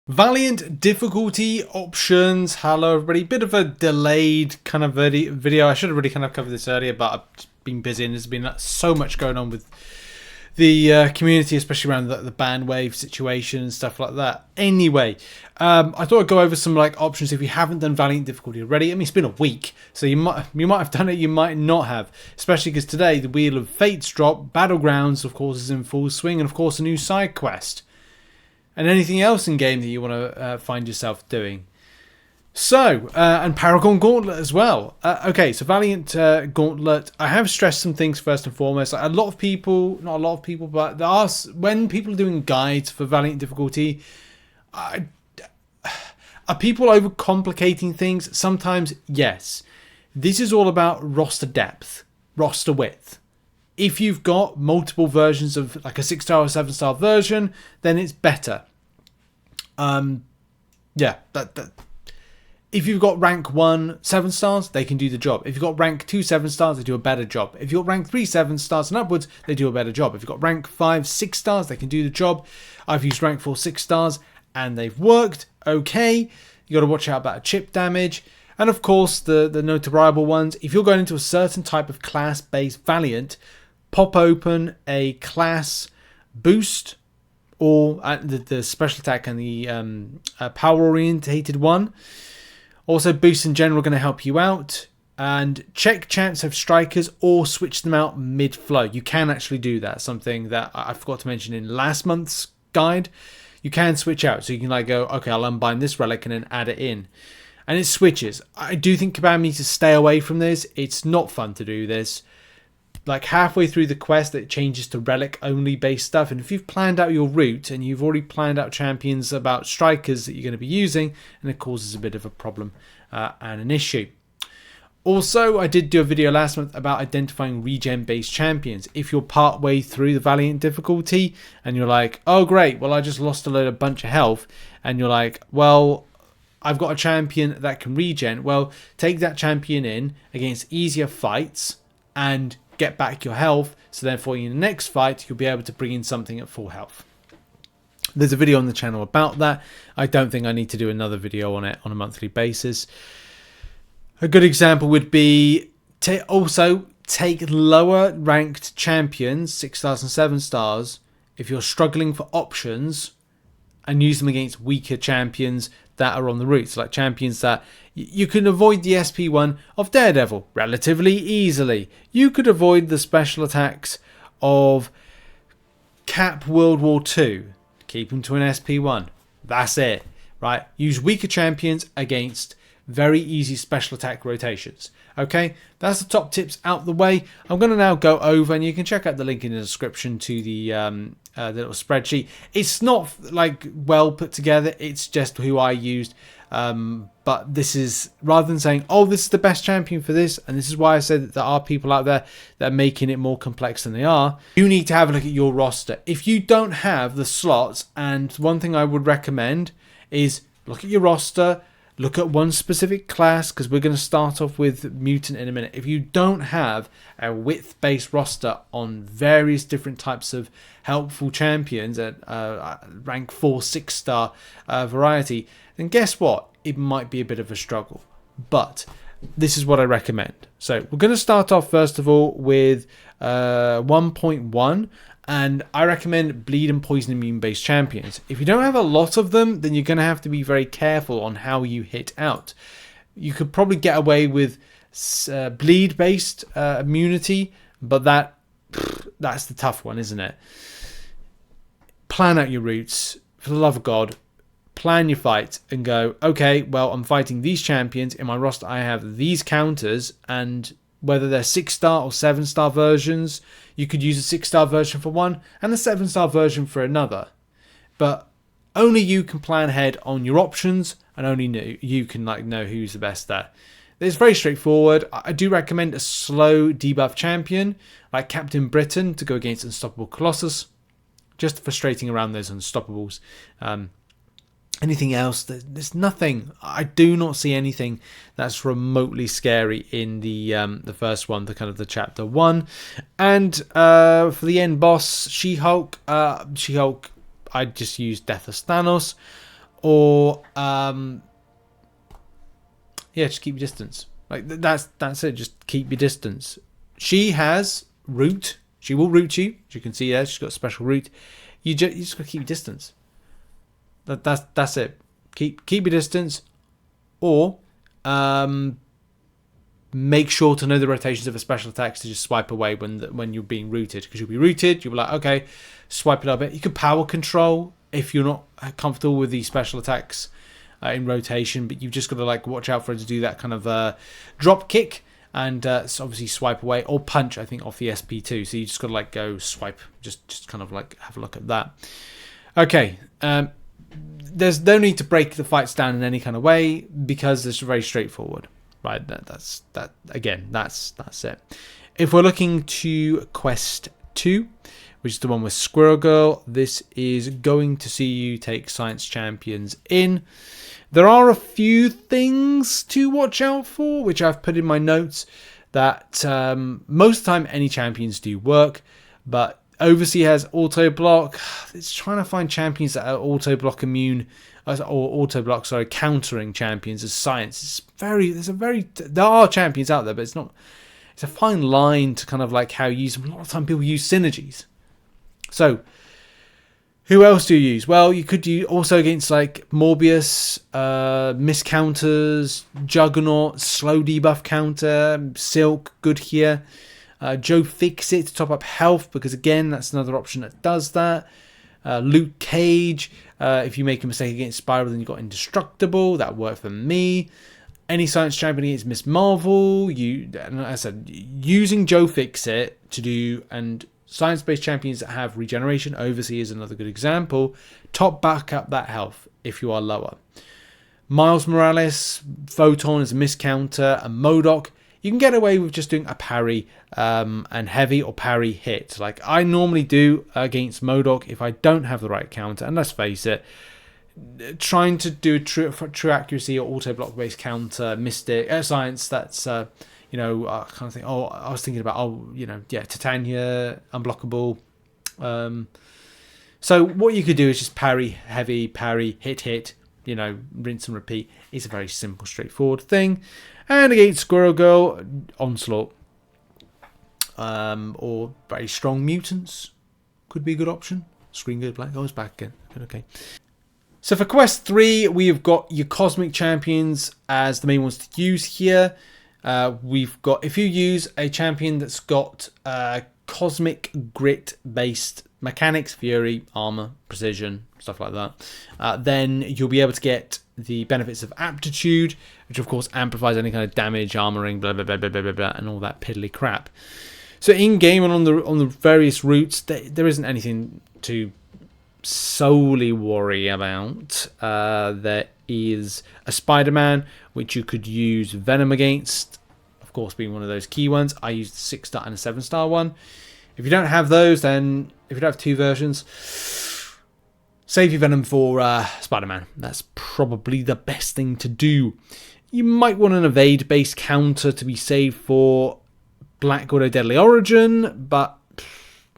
Valiant difficulty options. Hello everybody. Bit of a delayed kind of video. I should have really kind of covered this earlier, but I've been busy and there's been so much going on with the community, especially around the ban wave situation and stuff like that. Anyway, I thought I'd go over some like options if you haven't done Valiant difficulty already. I mean, it's been a week, so you might have done it, you might not have. Especially because today the Wheel of Fate's drop, Battlegrounds, of course, is in full swing, and of course a new side quest. And anything else in game that you want to find yourself doing. So, and Paragon Gauntlet as well. Okay, so Valiant Gauntlet. I have stressed some things first and foremost. A lot of people, not a lot of people, but there are, when people are doing guides for Valiant difficulty, are people overcomplicating things? Sometimes, yes. This is all about roster depth, roster width. If you've got multiple versions of like a 6-star or 7-star version, then it's better. Yeah, if you've got rank 1 7 stars, they can do the job. If you've got rank 2 7 stars, they do a better job. If you've got rank 3 7 stars and upwards, they do a better job. If you've got rank 5 6 stars, they can do the job. I've used rank 4 6 stars and they've worked okay. You got to watch out about chip damage. And of course, the notoriable ones. If you're going into a certain type of class-based Valiant, pop open a class boost or the special attack and the power-orientated one. Also, boosts in general are going to help you out. And check champs have strikers or switch them out mid-flow. You can actually do that. Something that I forgot to mention in last month's guide. You can switch out. So you can like go, okay, I'll unbind this relic and then add it in. And it switches. I do think Kabam needs to stay away from this. It's not fun to do this. Like halfway through the quest, it changes to relic only based stuff. And if you've planned out your route and you've already planned out champions about strikers that you're going to be using, and it causes a bit of a problem and an issue. Also, I did do a video last month about identifying regen based champions. If you're part way through the Valiant difficulty and you're like, oh great, well I just lost a bunch of health, and you're like, well, I've got a champion that can regen. Well, take that champion in against easier fights and get back your health, so then for your next fight you'll be able to bring in something at full health. There's a video on the channel about that. I don't think I need to do another video on it on a monthly basis. A good example would be also take lower ranked champions, 6 stars and 7 stars, if you're struggling for options, and use them against weaker champions that are on the routes, like champions that you can avoid the SP1 of Daredevil relatively easily. You could avoid the special attacks of Cap World War II. Keep him to an SP1. That's it, right? Use weaker champions against very easy special attack rotations. Okay, that's the top tips out the way. I'm going to now go over, and you can check out the link in the description to the little spreadsheet. It's not like well put together. It's just who I used. But this is, rather than saying, oh, this is the best champion for this, and this is why I said that there are people out there that are making it more complex than they are, you need to have a look at your roster. If you don't have the slots, and one thing I would recommend is look at your roster, look at one specific class, because we're going to start off with Mutant in a minute. If you don't have a width-based roster on various different types of helpful champions at rank 4, 6-star variety, then guess what? It might be a bit of a struggle. But this is what I recommend. So we're going to start off, first of all, with 1.1. And I recommend bleed and poison immune based champions. If you don't have a lot of them, then you're going to have to be very careful on how you hit out. You could probably get away with bleed based immunity, but that's the tough one, isn't it? Plan out your routes, for the love of God. Plan your fight and go, okay, well, I'm fighting these champions. In my roster, I have these counters, and whether they're 6-star or 7-star versions, you could use a 6-star version for one and a 7-star version for another. But only you can plan ahead on your options, and only you can know who's the best there. It's very straightforward. I do recommend a slow debuff champion like Captain Britain to go against Unstoppable Colossus. Just frustrating around those Unstoppables. Anything else? There's nothing. I do not see anything that's remotely scary in the first one, the chapter 1. And for the end boss, She-Hulk. I just used Deathless Thanos. or yeah, just keep your distance. Like that's it. Just keep your distance. She has root. She will root you. As you can see there, she's got a special root. You just got to keep your distance. That's it. Keep your distance, or make sure to know the rotations of a special attacks to just swipe away when you're being rooted, because you'll be rooted. You'll be like, okay, swipe it up a bit. You can power control if you're not comfortable with the special attacks in rotation, but you've just got to like watch out for it to do that kind of drop kick and obviously swipe away, or punch, I think, off the SP2. So you just got to like go swipe, just kind of like have a look at that. Okay, there's no need to break the fights down in any kind of way because it's very straightforward, right? That's it. If we're looking to Quest 2, which is the one with Squirrel Girl, this is going to see you take Science Champions in. There are a few things to watch out for, which I've put in my notes, that most of the time any champions do work, but Overseer has auto block. It's trying to find champions that are auto block immune, or auto block, sorry, countering champions as science. There are champions out there, but it's a fine line to kind of like how you use them. A lot of time people use synergies. So, who else do you use? Well, you could use also against like Morbius, miscounters, Juggernaut, slow debuff counter, Silk, good here. Joe Fixit to top up health, because again, that's another option that does that. Luke Cage, if you make a mistake against Spiral, then you've got Indestructible. That worked for me. Any Science Champion against Miss Marvel. And like I said, using Joe Fixit to do, and science-based champions that have regeneration, Overseer is another good example. Top back up that health if you are lower. Miles Morales, Photon is a miscounter, and MODOK. You can get away with just doing a parry and heavy or parry hit, like I normally do against MODOK if I don't have the right counter. And let's face it, trying to do a true accuracy or auto block based counter, Mystic, Science, that's kind of thing. Oh, I was thinking about Titania, unblockable. So what you could do is just parry, heavy, parry, hit, rinse and repeat. It's a very simple, straightforward thing. And against Squirrel Girl, Onslaught. Or very strong mutants could be a good option. Screen go black. Oh, it's back again. Okay. So for Quest 3, we've got your Cosmic Champions as the main ones to use here. We've got, if you use a champion that's got Cosmic Grit based mechanics, Fury, Armor, Precision, stuff like that, then you'll be able to get the benefits of Aptitude, which of course amplifies any kind of damage, armoring, blah blah blah blah blah blah, and all that piddly crap. So in game and on the various routes, there isn't anything to solely worry about. There is a Spider-Man, which you could use Venom against, of course being one of those key ones. I used a 6-star and a 7-star one. If you don't have those, then if you don't have two versions, save your Venom for Spider-Man. That's probably the best thing to do. You might want an evade-based counter to be saved for Black Widow Deadly Origin, but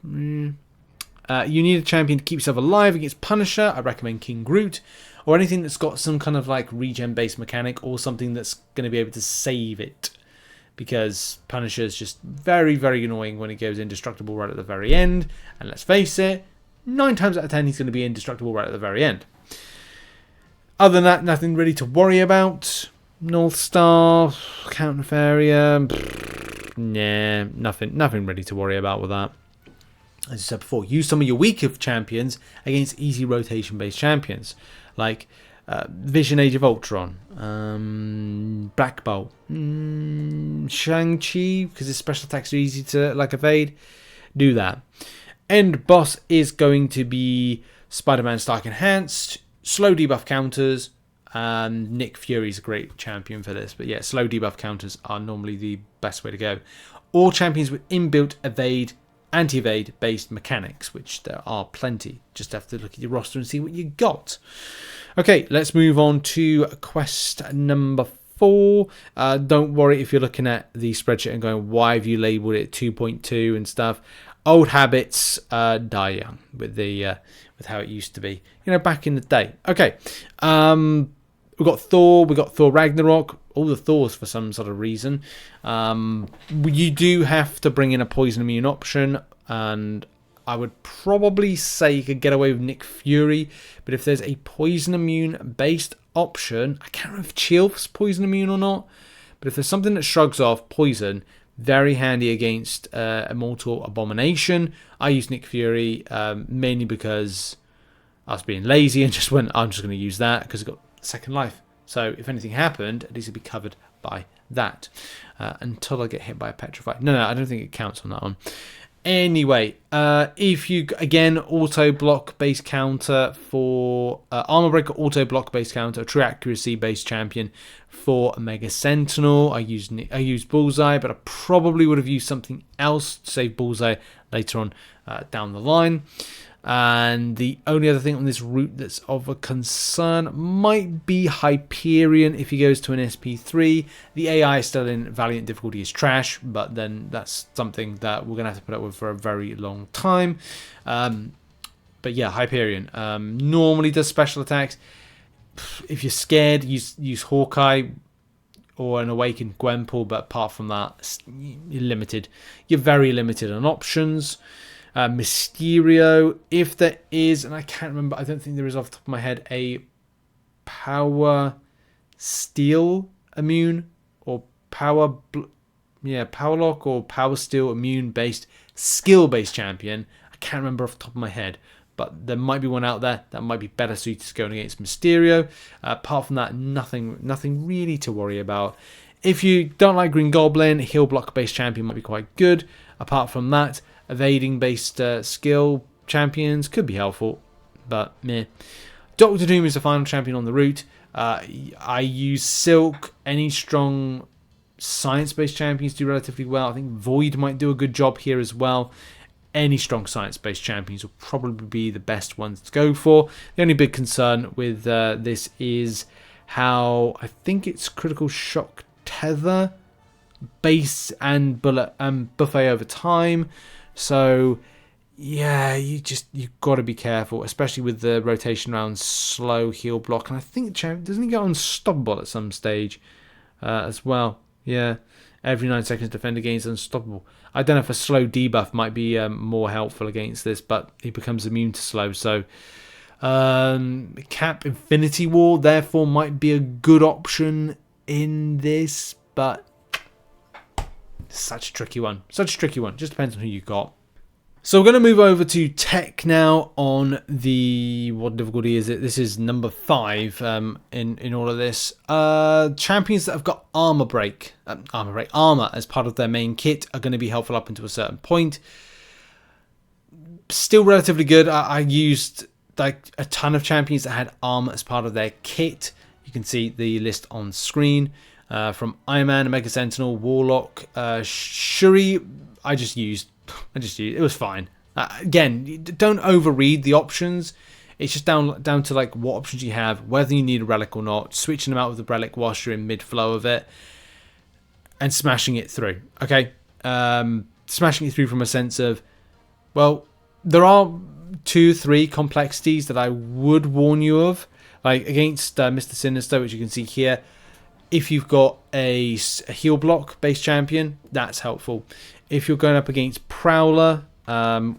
you need a champion to keep yourself alive against Punisher. I recommend King Groot, or anything that's got some kind of like regen-based mechanic, or something that's going to be able to save it. Because Punisher is just very, very annoying when he goes indestructible right at the very end. And let's face it, 9 times out of 10 he's going to be indestructible right at the very end. Other than that, nothing really to worry about. North Star, Count Nefaria, nah, nothing really to worry about with that. As I said before, use some of your weaker champions against easy rotation-based champions, like Vision Age of Ultron, Black Bolt, Shang-Chi, because his special attacks are easy to like evade. Do that. End boss is going to be Spider-Man Stark Enhanced, slow debuff counters, and Nick Fury's a great champion for this. But yeah, slow debuff counters are normally the best way to go. All champions with inbuilt evade, anti-evade based mechanics, which there are plenty. Just have to look at your roster and see what you got. Okay, let's move on to quest number 4. Don't worry if you're looking at the spreadsheet and going, why have you labelled it 2.2 and stuff. Old habits die young with the with how it used to be, you know, back in the day. Okay, we've got Thor, Ragnarok, all the Thors for some sort of reason. You do have to bring in a poison immune option, and I would probably say you could get away with Nick Fury, but if there's a poison immune based option, I can't remember if Chill's poison immune or not, but if there's something that shrugs off poison, very handy against Immortal Abomination. I use Nick Fury mainly because I was being lazy and just went, I'm just going to use that because it got second life. So if anything happened, at least it'd be covered by that until I get hit by a Petrify. No, I don't think it counts on that one. Anyway, if you, again, auto block base counter for Armor Breaker, auto block base counter, True Accuracy base champion for Mega Sentinel. I use Bullseye, but I probably would have used something else to save Bullseye later on down the line. And the only other thing on this route that's of a concern might be Hyperion if he goes to an SP3. The AI still in Valiant difficulty is trash, but then that's something that we're going to have to put up with for a very long time. But yeah, Hyperion normally does special attacks. If you're scared, use Hawkeye or an Awakened Gwenpool, but apart from that, you're limited. You're very limited on options. Mysterio, if there is, and I can't remember, I don't think there is off the top of my head, a Power Steel immune or Power Lock or Power Steel immune based skill based champion. I can't remember off the top of my head, but there might be one out there that might be better suited to going against Mysterio. Apart from that, nothing really to worry about. If you don't like Green Goblin, heal block based champion might be quite good. Apart from that, evading based skill champions could be helpful, but meh. Doctor Doom is the final champion on the route. I use Silk. Any strong science based champions do relatively well. I think Void might do a good job here as well. Any strong science based champions will probably be the best ones to go for. The only big concern with this is how I think it's critical shock tether base and bullet buffet over time. So yeah, you've got to be careful, especially with the rotation around slow heal block. And I think doesn't he go unstoppable at some stage as well? Yeah, every 9 seconds defender gains unstoppable. I don't know if a slow debuff might be more helpful against this, but he becomes immune to slow. So Cap Infinity War therefore might be a good option in this, but such a tricky one. Just depends on who you got. So we're going to move over to tech now on the, what difficulty is it? This is number 5 in all of this. Champions that have got armor as part of their main kit are going to be helpful up until a certain point. Still relatively good. I used like a ton of champions that had armor as part of their kit. You can see the list on screen. From Iron Man, Mega Sentinel, Warlock, Shuri, I just used. It was fine. Again, don't overread the options. It's just down to like what options you have, whether you need a relic or not, switching them out with the relic whilst you're in mid flow of it, and smashing it through. Okay, smashing it through from a sense of, well, there are 2-3 complexities that I would warn you of, like against Mr. Sinister, which you can see here. If you've got a heal block based champion, that's helpful. If you're going up against Prowler,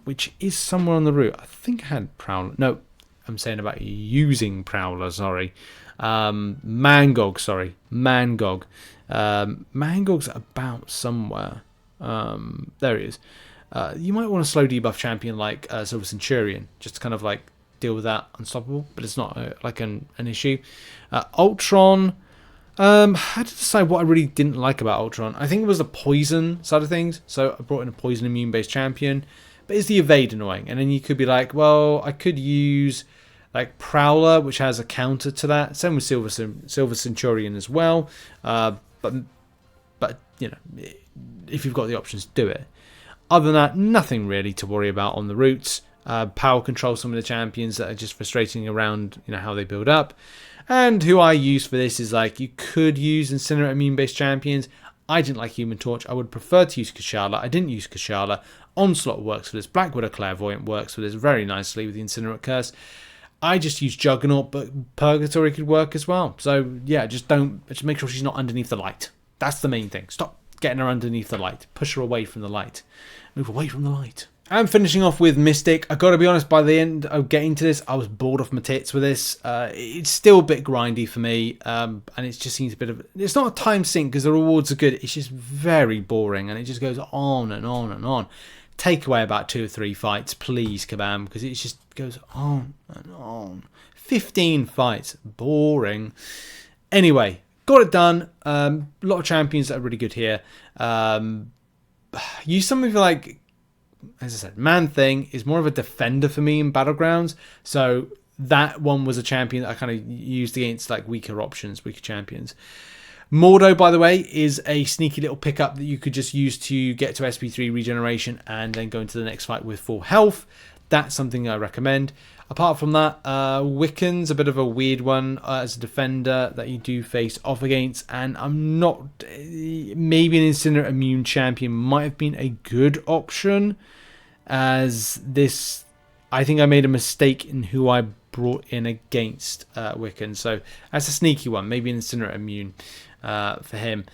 which is somewhere on the route, I think I had Prowler. No, I'm saying about using Prowler. Sorry, Mangog. Mangog's about somewhere. There he is. You might want a slow debuff champion like Silver Centurion, just to kind of like deal with that unstoppable, but it's not like an issue. Ultron. I had to decide what I really didn't like about Ultron. I think it was the poison side of things. So I brought in a poison immune based champion. But is the evade annoying? And then you could be like, well, I could use like Prowler, which has a counter to that. Same with Silver Centurion as well. But you know, if you've got the options, do it. Other than that, nothing really to worry about on the routes. Power control some of the champions that are just frustrating around, you know, how they build up. And who I use for this is like, you could use Incinerate immune based champions. I didn't like Human Torch. I would prefer to use Kushala. I didn't use Kushala. Onslaught works for this. Black Widow Clairvoyant works for this very nicely with the Incinerate Curse. I just use Juggernaut, but Purgatory could work as well. So yeah, just make sure she's not underneath the light. That's the main thing. Stop getting her underneath the light. Push her away from the light. Move away from the light. And finishing off with Mystic. I gotta be honest, by the end of getting to this, I was bored off my tits with this. It's still a bit grindy for me, and it just seems a bit of... It's not a time sink because the rewards are good. It's just very boring, and it just goes on and on and on. Take away about 2 or 3 fights, please, Kabam, because it just goes on and on. 15 fights. Boring. Anyway, got it done. A lot of champions that are really good here. Use some of your, like... As I said, Man-Thing is more of a defender for me in Battlegrounds. So that one was a champion that I kind of used against like weaker options, weaker champions. Mordo, by the way, is a sneaky little pickup that you could just use to get to SP3 regeneration and then go into the next fight with full health. That's something I recommend. Apart from that, Wiccan's a bit of a weird one as a defender that you do face off against. And I'm not... Maybe an Incinerate Immune champion might have been a good option. As this... I think I made a mistake in who I brought in against Wiccan. So that's a sneaky one. Maybe an Incinerate Immune for him.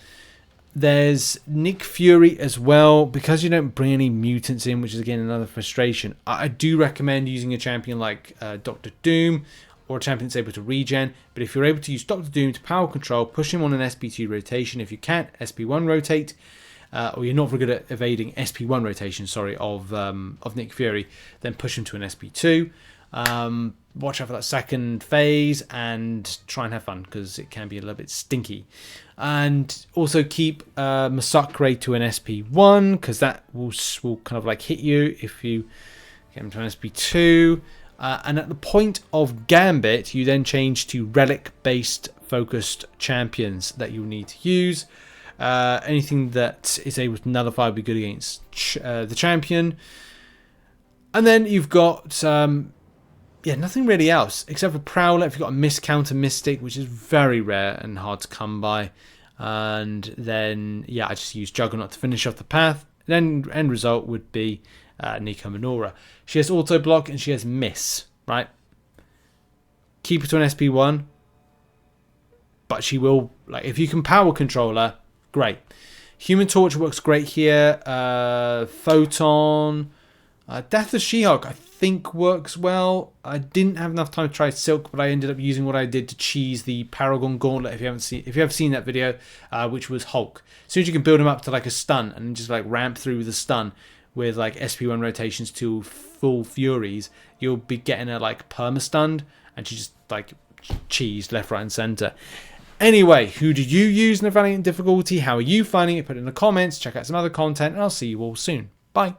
There's Nick Fury as well, because you don't bring any mutants in, which is again another frustration. I do recommend using a champion like Dr. Doom, or a champion that's able to regen. But if you're able to use Dr. Doom to power control, push him on an SP2 rotation. If you can't, SP1 rotate, or you're not very good at evading SP1 rotation, sorry, of Nick Fury, then push him to an SP2. Watch out for that second phase and try and have fun, because it can be a little bit stinky. And also keep Masakre to an SP1, because that will kind of like hit you if you get him to an SP2. And at the point of Gambit, you then change to relic-based focused champions that you'll need to use. Anything that is able to nullify will be good against the champion. And then you've got... yeah, nothing really else except for Prowler. If you've got a Miscounter Mystic, which is very rare and hard to come by. And then, yeah, I just use Juggernaut to finish off the path. Then end result would be Nico Minoru. She has Auto Block and she has Miss, right? Keep her to an SP1. But she will, like, if you can power control her, great. Human Torch works great here. Photon... Death of She-Hulk, I think, works well. I didn't have enough time to try Silk, but I ended up using what I did to cheese the Paragon Gauntlet. If you haven't seen that video, which was Hulk. As soon as you can build him up to like a stun and just like ramp through the stun with like SP1 rotations to full Furies, you'll be getting her like perma-stunned, and she just like cheesed left, right, and center. Anyway, who do you use in the Valiant difficulty? How are you finding it? Put it in the comments. Check out some other content, and I'll see you all soon. Bye.